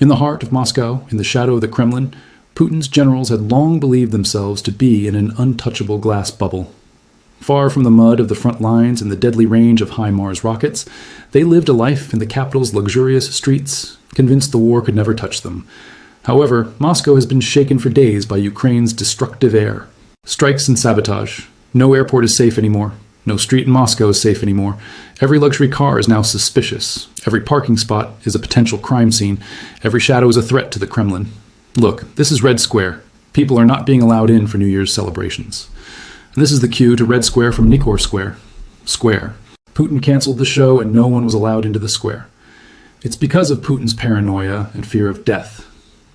In the heart of Moscow, in the shadow of the Kremlin, Putin's generals had long believed themselves to be in an untouchable glass bubble. Far from the mud of the front lines and the deadly range of HIMARS rockets, they lived a life in the capital's luxurious streets, convinced the war could never touch them. However, Moscow has been shaken for days by Ukraine's destructive air. Strikes and sabotage. No airport is safe anymore. No street in Moscow is safe anymore. Every luxury car is now suspicious. Every parking spot is a potential crime scene. Every shadow is a threat to the Kremlin. Look, this is Red Square. People are not being allowed in for New Year's celebrations. And this is the cue to Red Square from Nikor Square. Square. Putin canceled the show and no one was allowed into the square. It's because of Putin's paranoia and fear of death.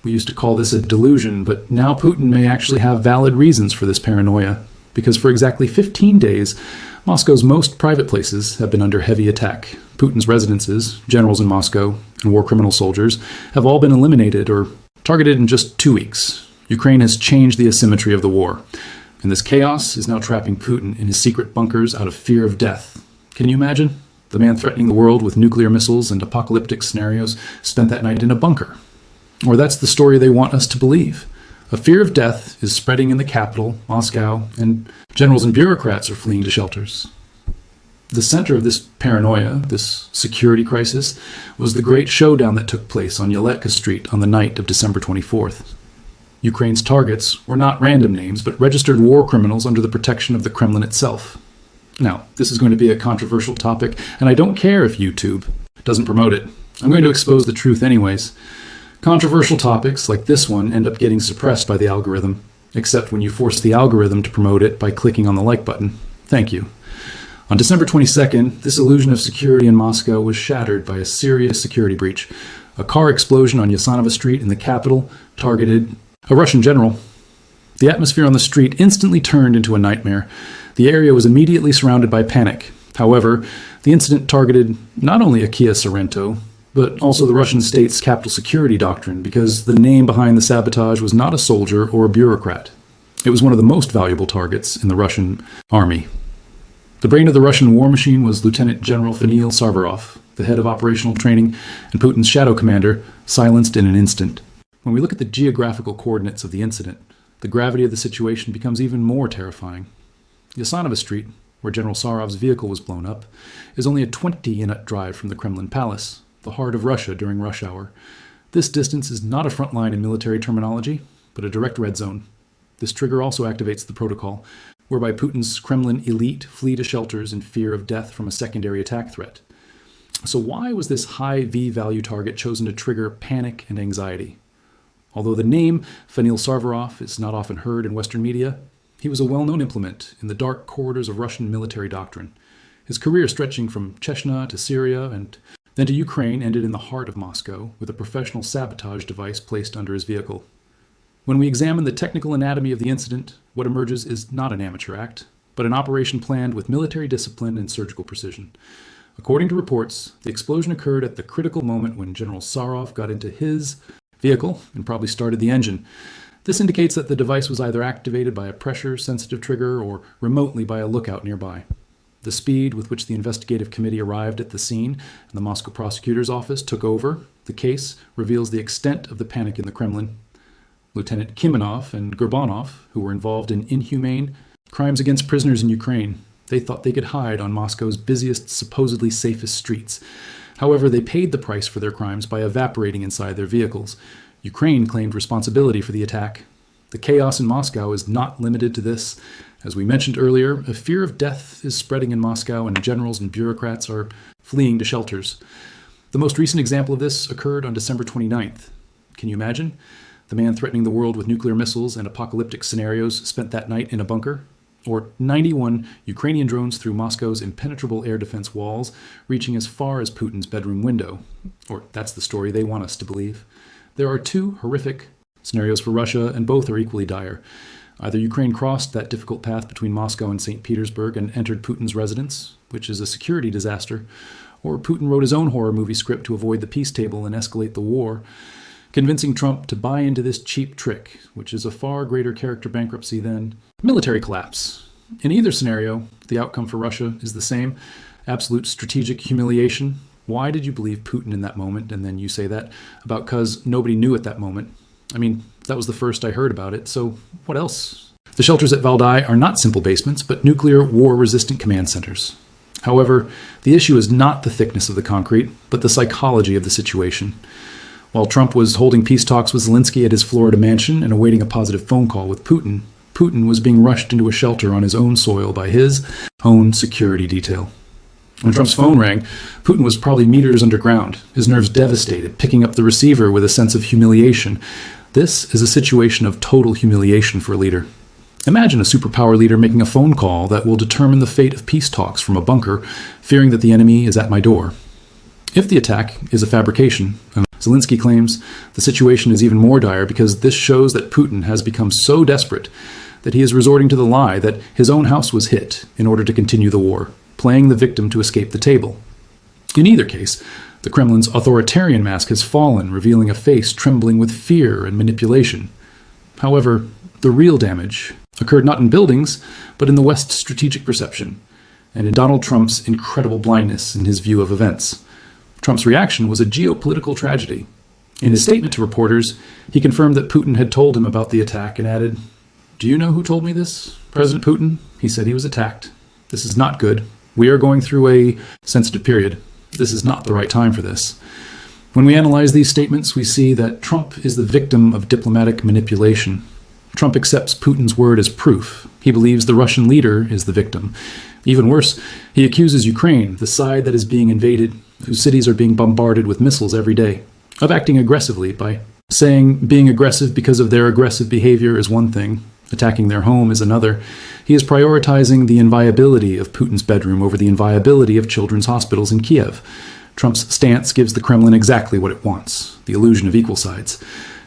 We used to call this a delusion, but now Putin may actually have valid reasons for this paranoia, because for exactly 15 days, Moscow's most private places have been under heavy attack. Putin's residences, generals in Moscow, and war criminal soldiers have all been eliminated or targeted in just 2 weeks. Ukraine has changed the asymmetry of the war, and this chaos is now trapping Putin in his secret bunkers out of fear of death. Can you imagine? The man threatening the world with nuclear missiles and apocalyptic scenarios spent that night in a bunker. Or that's the story they want us to believe. A fear of death is spreading in the capital, Moscow, and generals and bureaucrats are fleeing to shelters. The center of this paranoia, this security crisis, was the great showdown that took place on Yeletka Street on the night of December 24th. Ukraine's targets were not random names, but registered war criminals under the protection of the Kremlin itself. Now, this is going to be a controversial topic, and I don't care if YouTube doesn't promote it. I'm going to expose the truth anyways. Controversial topics like this one end up getting suppressed by the algorithm, except when you force the algorithm to promote it by clicking on the like button. Thank you. On December 22nd, this illusion of security in Moscow was shattered by a serious security breach. A car explosion on Yasanova Street in the capital targeted a Russian general. The atmosphere on the street instantly turned into a nightmare. The area was immediately surrounded by panic. However, the incident targeted not only a Kia Sorento, but also the Russian state's capital security doctrine, because the name behind the sabotage was not a soldier or a bureaucrat. It was one of the most valuable targets in the Russian army. The brain of the Russian war machine was Lieutenant General Vanil Sarvarov, the head of operational training and Putin's shadow commander, silenced in an instant. When we look at the geographical coordinates of the incident, the gravity of the situation becomes even more terrifying. Yasanova Street, where General Sarov's vehicle was blown up, is only a 20-minute drive from the Kremlin Palace, the heart of Russia during rush hour. This distance is not a front line in military terminology, but a direct red zone. This trigger also activates the protocol, whereby Putin's Kremlin elite flee to shelters in fear of death from a secondary attack threat. So why was this high V-value target chosen to trigger panic and anxiety? Although the name Vanil Sarvarov is not often heard in Western media, he was a well-known implement in the dark corridors of Russian military doctrine. His career stretching from Chechnya to Syria and then to Ukraine ended in the heart of Moscow with a professional sabotage device placed under his vehicle. When we examine the technical anatomy of the incident, what emerges is not an amateur act, but an operation planned with military discipline and surgical precision. According to reports, the explosion occurred at the critical moment when General Sarov got into his vehicle and probably started the engine. This indicates that the device was either activated by a pressure-sensitive trigger or remotely by a lookout nearby. The speed with which the investigative committee arrived at the scene and the Moscow prosecutor's office took over the case reveals the extent of the panic in the Kremlin. Lieutenant Kimonov and Gorbanov, who were involved in inhumane crimes against prisoners in Ukraine, they thought they could hide on Moscow's busiest, supposedly safest streets. However, they paid the price for their crimes by evaporating inside their vehicles. Ukraine claimed responsibility for the attack. The chaos in Moscow is not limited to this. As we mentioned earlier, a fear of death is spreading in Moscow and generals and bureaucrats are fleeing to shelters. The most recent example of this occurred on December 29th. Can you imagine? The man threatening the world with nuclear missiles and apocalyptic scenarios spent that night in a bunker? Or 91 Ukrainian drones through Moscow's impenetrable air defense walls, reaching as far as Putin's bedroom window. Or that's the story they want us to believe. There are two horrific scenarios for Russia, and both are equally dire. Either Ukraine crossed that difficult path between Moscow and St. Petersburg and entered Putin's residence, which is a security disaster, or Putin wrote his own horror movie script to avoid the peace table and escalate the war, convincing Trump to buy into this cheap trick, which is a far greater character bankruptcy than military collapse. In either scenario, the outcome for Russia is the same: absolute strategic humiliation, Why did you believe Putin in that moment? And then you say that about because nobody knew at that moment. I mean, that was the first I heard about it, so what else? The shelters at Valdai are not simple basements, but nuclear war-resistant command centers. However, the issue is not the thickness of the concrete, but the psychology of the situation. While Trump was holding peace talks with Zelensky at his Florida mansion and awaiting a positive phone call with Putin, Putin was being rushed into a shelter on his own soil by his own security detail. When Trump's phone rang, Putin was probably meters underground, his nerves devastated, picking up the receiver with a sense of humiliation. This is a situation of total humiliation for a leader. Imagine a superpower leader making a phone call that will determine the fate of peace talks from a bunker, fearing that the enemy is at my door. If the attack is a fabrication, Zelensky claims, the situation is even more dire because this shows that Putin has become so desperate that he is resorting to the lie that his own house was hit in order to continue the war, playing the victim to escape the table. In either case, the Kremlin's authoritarian mask has fallen, revealing a face trembling with fear and manipulation. However, the real damage occurred not in buildings, but in the West's strategic perception, and in Donald Trump's incredible blindness in his view of events. Trump's reaction was a geopolitical tragedy. In his statement to reporters, he confirmed that Putin had told him about the attack and added, "Do you know who told me this? President Putin? He said he was attacked. This is not good. We are going through a sensitive period. This is not the right time for this." When we analyze these statements, we see that Trump is the victim of diplomatic manipulation. Trump accepts Putin's word as proof. He believes the Russian leader is the victim. Even worse, he accuses Ukraine, the side that is being invaded, whose cities are being bombarded with missiles every day, of acting aggressively by saying being aggressive because of their aggressive behavior is one thing, attacking their home is another. He is prioritizing the inviolability of Putin's bedroom over the inviolability of children's hospitals in Kiev. Trump's stance gives the Kremlin exactly what it wants, the illusion of equal sides.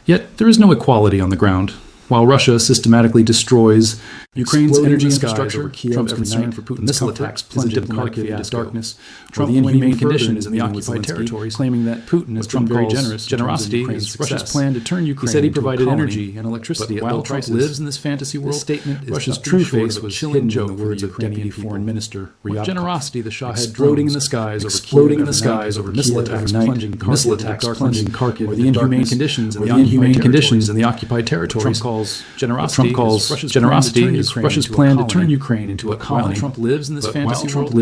Yet there is no equality on the ground. While Russia systematically destroys Ukraine's energy infrastructure, Trump's concern for Putin's missile attacks plunge diplomatic darkness. Trump the inhumane conditions in the occupied territories, claiming that Putin has been very generous. Generosity is Russia's plan to turn Ukraine. He said he provided energy and electricity at low prices. Trump lives in this fantasy world, this statement Russia's true face was hidden in the words of Deputy Foreign Minister Ryabkov. Generosity, the Shah had exploding in the skies over missile attacks, plunging Kharkiv, or the inhumane conditions in the occupied territories. Trump calls generosity is Russia's plan to turn Ukraine into a colony. While Trump lives in this fantasy world,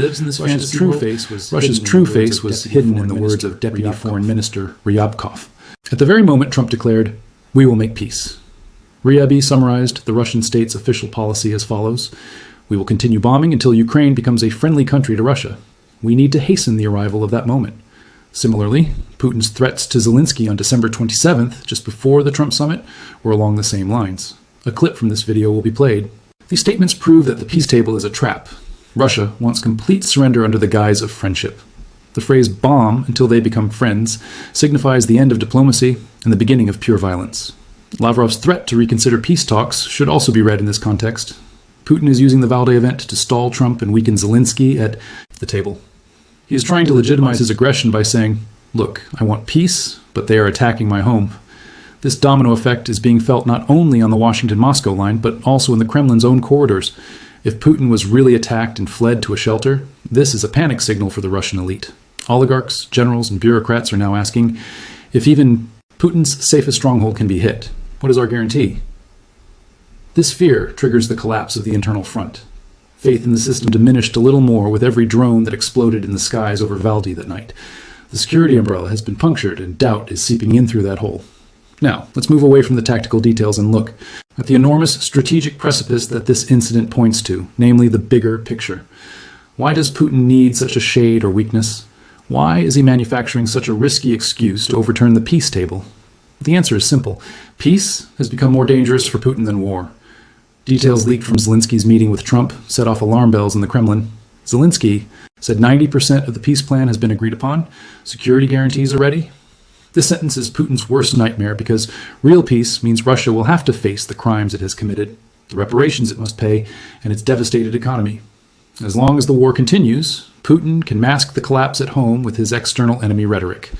Russia's true face was hidden in the words of Deputy Foreign Minister Ryabkov. At the very moment Trump declared, "We will make peace." Ryabi summarized the Russian state's official policy as follows: "We will continue bombing until Ukraine becomes a friendly country to Russia. We need to hasten the arrival of that moment." Similarly, Putin's threats to Zelensky on December 27th, just before the Trump summit, were along the same lines. A clip from this video will be played. These statements prove that the peace table is a trap. Russia wants complete surrender under the guise of friendship. The phrase "bomb until they become friends" signifies the end of diplomacy and the beginning of pure violence. Lavrov's threat to reconsider peace talks should also be read in this context. Putin is using the Valdai event to stall Trump and weaken Zelensky at the table. He is trying to legitimize his aggression by saying, "Look, I want peace, but they are attacking my home." This domino effect is being felt not only on the Washington-Moscow line, but also in the Kremlin's own corridors. If Putin was really attacked and fled to a shelter, this is a panic signal for the Russian elite. Oligarchs, generals, and bureaucrats are now asking, if even Putin's safest stronghold can be hit, what is our guarantee? This fear triggers the collapse of the internal front. Faith in the system diminished a little more with every drone that exploded in the skies over Valdai that night. The security umbrella has been punctured and doubt is seeping in through that hole. Now, let's move away from the tactical details and look at the enormous strategic precipice that this incident points to, namely the bigger picture. Why does Putin need such a shade or weakness? Why is he manufacturing such a risky excuse to overturn the peace table? The answer is simple. Peace has become more dangerous for Putin than war. Details leaked from Zelensky's meeting with Trump set off alarm bells in the Kremlin. Zelensky said 90% of the peace plan has been agreed upon. Security guarantees are ready. This sentence is Putin's worst nightmare because real peace means Russia will have to face the crimes it has committed, the reparations it must pay, and its devastated economy. As long as the war continues, Putin can mask the collapse at home with his external enemy rhetoric.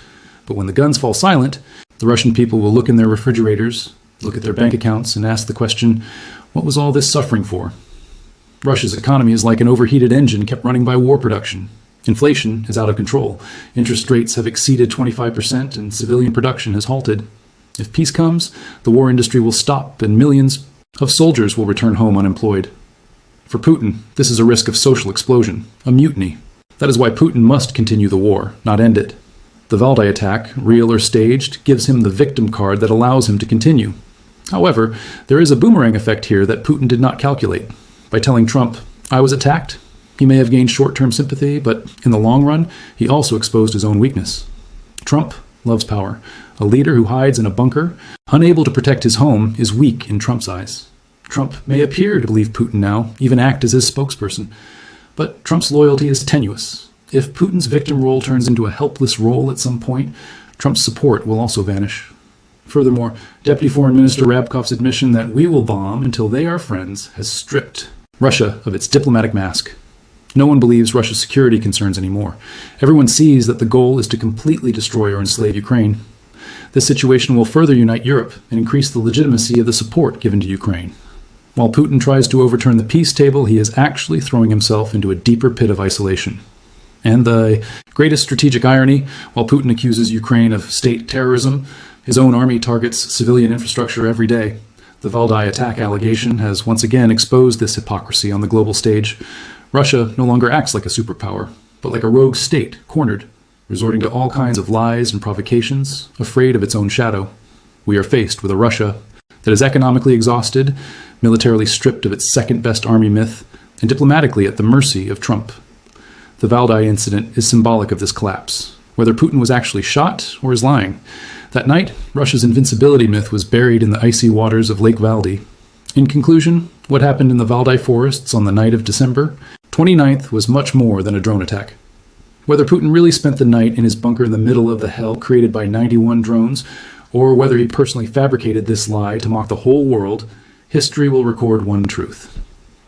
But when the guns fall silent, the Russian people will look in their refrigerators, look at their bank accounts, and ask the question, what was all this suffering for? Russia's economy is like an overheated engine kept running by war production. Inflation is out of control. Interest rates have exceeded 25% and civilian production has halted. If peace comes, the war industry will stop and millions of soldiers will return home unemployed. For Putin, this is a risk of social explosion, a mutiny. That is why Putin must continue the war, not end it. The Valdai attack, real or staged, gives him the victim card that allows him to continue. However, there is a boomerang effect here that Putin did not calculate. By telling Trump, "I was attacked," he may have gained short-term sympathy, but in the long run, he also exposed his own weakness. Trump loves power. A leader who hides in a bunker, unable to protect his home, is weak in Trump's eyes. Trump may appear to believe Putin now, even act as his spokesperson. But Trump's loyalty is tenuous. If Putin's victim role turns into a helpless role at some point, Trump's support will also vanish. Furthermore, Deputy Foreign Minister Rabkov's admission that we will bomb until they are friends has stripped Russia of its diplomatic mask. No one believes Russia's security concerns anymore. Everyone sees that the goal is to completely destroy or enslave Ukraine. This situation will further unite Europe and increase the legitimacy of the support given to Ukraine. While Putin tries to overturn the peace table, he is actually throwing himself into a deeper pit of isolation. And the greatest strategic irony, while Putin accuses Ukraine of state terrorism, his own army targets civilian infrastructure every day. The Valdai attack allegation has once again exposed this hypocrisy on the global stage. Russia no longer acts like a superpower, but like a rogue state, cornered, resorting to all kinds of lies and provocations, afraid of its own shadow. We are faced with a Russia that is economically exhausted, militarily stripped of its second-best army myth, and diplomatically at the mercy of Trump. The Valdai incident is symbolic of this collapse, whether Putin was actually shot or is lying. That night, Russia's invincibility myth was buried in the icy waters of Lake Valdi. In conclusion, what happened in the Valdai forests on the night of December 29th was much more than a drone attack. Whether Putin really spent the night in his bunker in the middle of the hell created by 91 drones, or whether he personally fabricated this lie to mock the whole world, history will record one truth.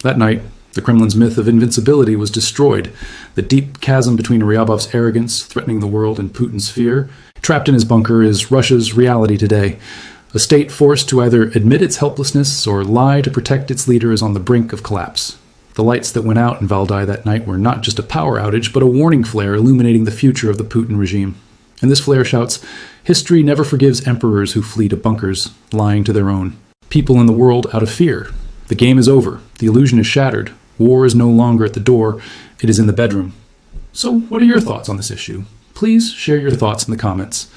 That night, the Kremlin's myth of invincibility was destroyed. The deep chasm between Ryabov's arrogance, threatening the world, and Putin's fear, trapped in his bunker, is Russia's reality today. A state forced to either admit its helplessness or lie to protect its leader is on the brink of collapse. The lights that went out in Valdai that night were not just a power outage, but a warning flare illuminating the future of the Putin regime. And this flare shouts, "History never forgives emperors who flee to bunkers, lying to their own people in the world out of fear. The game is over. The illusion is shattered. War is no longer at the door. It is in the bedroom." So, what are your thoughts on this issue? Please share your thoughts in the comments.